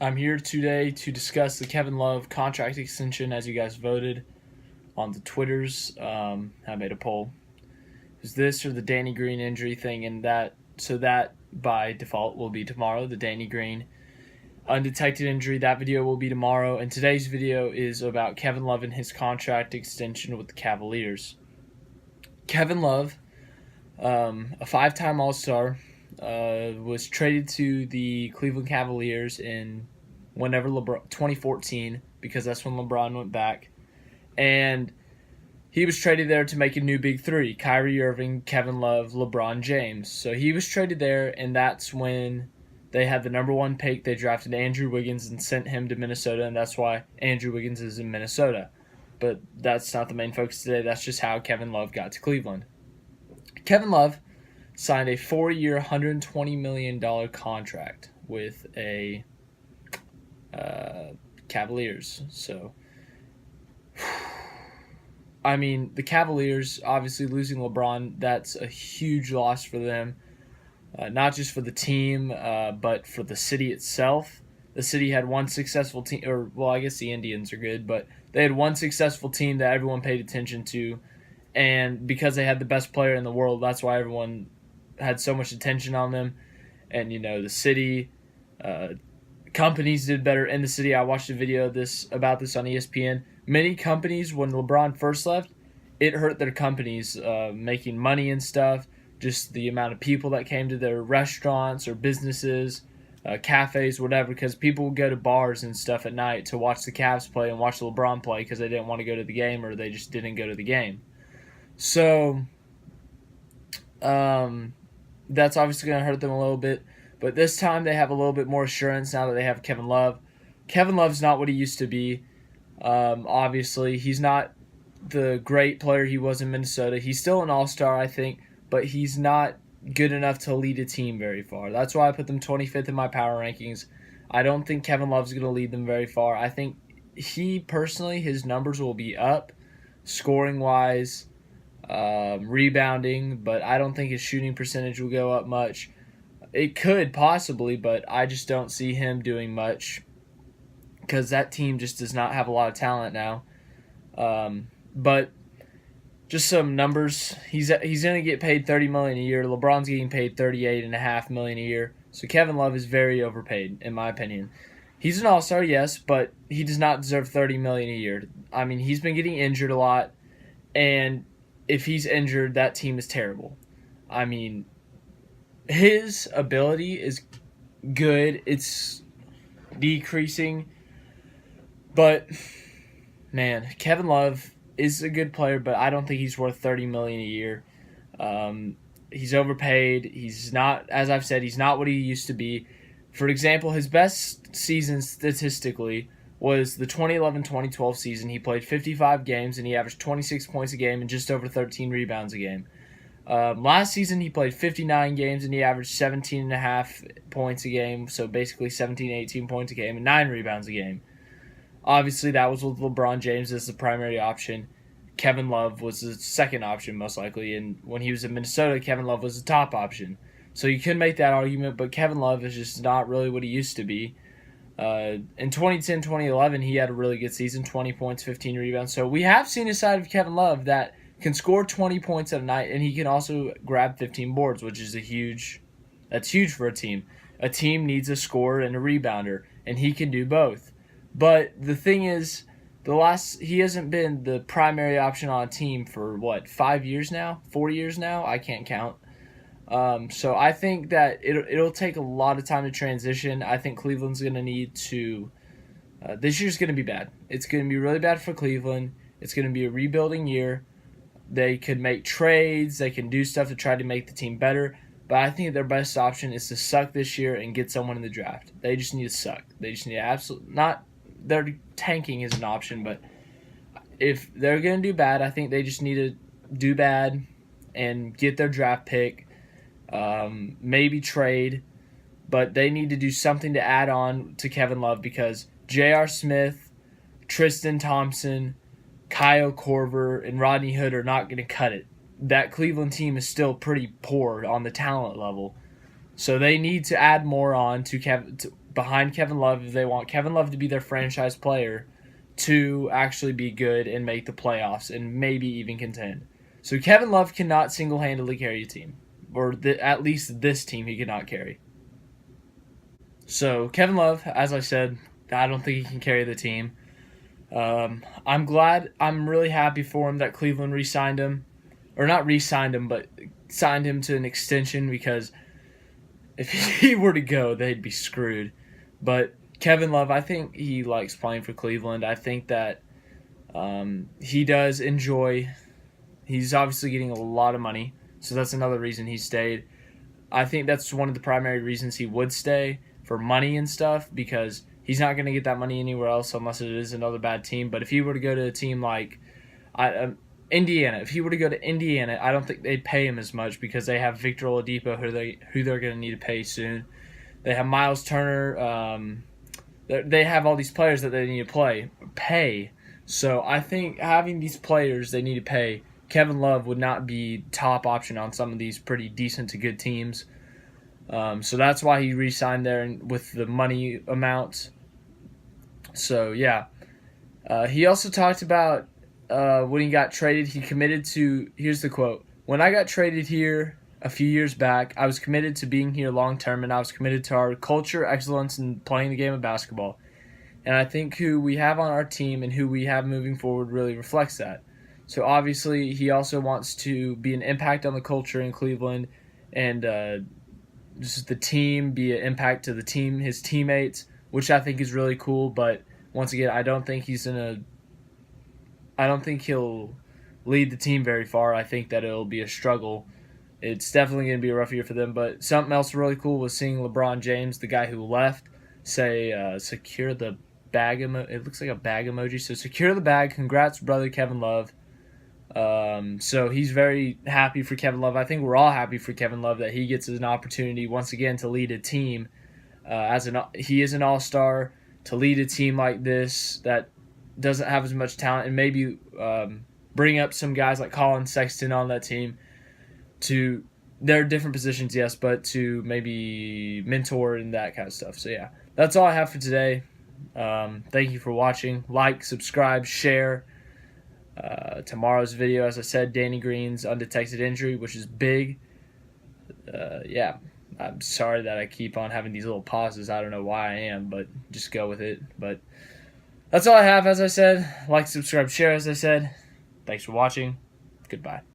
I'm here today to discuss the Kevin Love contract extension as you guys voted on the Twitters. I made a poll. Is this or the Danny Green injury thing? And that by default will be tomorrow. The Danny Green undetected injury, that video will be tomorrow. And today's video is about Kevin Love and his contract extension with the Cavaliers. Kevin Love, a five-time All-Star, was traded to the Cleveland Cavaliers in 2014, because that's when LeBron went back. And he was traded there to make a new big three: Kyrie Irving, Kevin Love, LeBron James. So he was traded there, and that's when they had the number one pick. They drafted Andrew Wiggins and sent him to Minnesota, and that's why Andrew Wiggins is in Minnesota. But that's not the main focus today. That's just how Kevin Love got to Cleveland. Kevin Love signed a 4-year, $120 million contract with a Cavaliers. So, I mean, the Cavaliers, obviously losing LeBron, that's a huge loss for them. Not just for the team, but for the city itself. The city had one successful team, or, well, I guess the Indians are good, but they had one successful team that everyone paid attention to. And because they had the best player in the world, that's why everyone had so much attention on them. And, the city, companies did better in the city. I watched a video about this on ESPN. Many companies, when LeBron first left, it hurt their companies making money and stuff. Just the amount of people that came to their restaurants or businesses, cafes, whatever, because people would go to bars and stuff at night to watch the Cavs play and watch LeBron play because they didn't want to go to the game, or they just didn't go to the game. So, that's obviously going to hurt them a little bit. But this time they have a little bit more assurance now that they have Kevin Love. Kevin Love's not what he used to be. Obviously, he's not the great player he was in Minnesota. He's still an all-star, I think, but he's not good enough to lead a team very far. That's why I put them 25th in my power rankings. I don't think Kevin Love's going to lead them very far. I think his numbers will be up, scoring-wise, rebounding, but I don't think his shooting percentage will go up much. It could possibly, but I just don't see him doing much because that team just does not have a lot of talent now. But just some numbers. He's going to get paid $30 million a year. LeBron's getting paid $38.5 million a year. So Kevin Love is very overpaid, in my opinion. He's an all-star, yes, but he does not deserve $30 million a year. I mean, he's been getting injured a lot, and if he's injured, that team is terrible. I mean, his ability is good. It's decreasing. But, man, Kevin Love is a good player, but I don't think he's worth $30 million a year. He's overpaid. He's not, as I've said, he's not what he used to be. For example, his best season statistically was the 2011-2012 season. He played 55 games, and he averaged 26 points a game and just over 13 rebounds a game. Last season, he played 59 games, and he averaged 17.5 points a game, so basically 17, 18 points a game and 9 rebounds a game. Obviously, that was with LeBron James as the primary option. Kevin Love was the second option, most likely, and when he was in Minnesota, Kevin Love was the top option. So you could make that argument, but Kevin Love is just not really what he used to be. In 2010-2011, he had a really good season, 20 points, 15 rebounds. So we have seen a side of Kevin Love that can score 20 points at a night, and he can also grab 15 boards, which is that's huge for a team. A team needs a scorer and a rebounder, and he can do both. But the thing is, he hasn't been the primary option on a team for, 5 years now? 4 years now? I can't count. So I think that it'll take a lot of time to transition. I think Cleveland's going to need to this year's going to be bad. It's going to be really bad for Cleveland. It's going to be a rebuilding year. They could make trades. They can do stuff to try to make the team better. But I think their best option is to suck this year and get someone in the draft. They just need to suck. They just need to their tanking is an option, but if they're going to do bad, I think they just need to do bad and get their draft pick. Maybe trade, but they need to do something to add on to Kevin Love, because J.R. Smith, Tristan Thompson, Kyle Korver, and Rodney Hood are not going to cut it. That Cleveland team is still pretty poor on the talent level. So they need to add more on to behind Kevin Love if they want Kevin Love to be their franchise player to actually be good and make the playoffs and maybe even contend. So Kevin Love cannot single-handedly carry a team, or at least this team he cannot carry. So Kevin Love, as I said, I don't think he can carry the team. I'm really happy for him that Cleveland re-signed him, or not re-signed him, but signed him to an extension, because if he were to go, they'd be screwed. But Kevin Love, I think he likes playing for Cleveland. I think that he does enjoy. He's obviously getting a lot of money, so that's another reason he stayed. I think that's one of the primary reasons he would stay, for money and stuff, because he's not going to get that money anywhere else unless it is another bad team. But if he were to go to a team like Indiana, if he were to go to Indiana, I don't think they'd pay him as much, because they have Victor Oladipo, who they're going to need to pay soon. They have Miles Turner. They have all these players that they need to pay. So I think having these players they need to pay, Kevin Love would not be top option on some of these pretty decent to good teams. So that's why he re-signed there with the money amount. So, yeah. He also talked about when he got traded, he committed to, here's the quote, "When I got traded here a few years back, I was committed to being here long term, and I was committed to our culture, excellence, and playing the game of basketball. And I think who we have on our team and who we have moving forward really reflects that." So obviously he also wants to be an impact on the culture in Cleveland, and just the team, be an impact to the team, his teammates, which I think is really cool. But once again, I don't think he'll lead the team very far. I think that it'll be a struggle. It's definitely going to be a rough year for them. But something else really cool was seeing LeBron James, the guy who left, say, secure the bag emoji. It looks like a bag emoji. So secure the bag. Congrats, brother Kevin Love. So he's very happy for Kevin Love. I think we're all happy for Kevin Love that he gets an opportunity once again to lead a team. He is an all-star, to lead a team like this that doesn't have as much talent, and maybe bring up some guys like Colin Sexton on that team. They're different positions, yes, but to maybe mentor and that kind of stuff. So yeah, that's all I have for today. Thank you for watching. Like, subscribe, share. Tomorrow's video, as I said, Danny Green's undetected injury, which is big. Yeah, I'm sorry that I keep on having these little pauses. I don't know why I am, but just go with it. But that's all I have, as I said. Like, subscribe, share, as I said. Thanks for watching. Goodbye.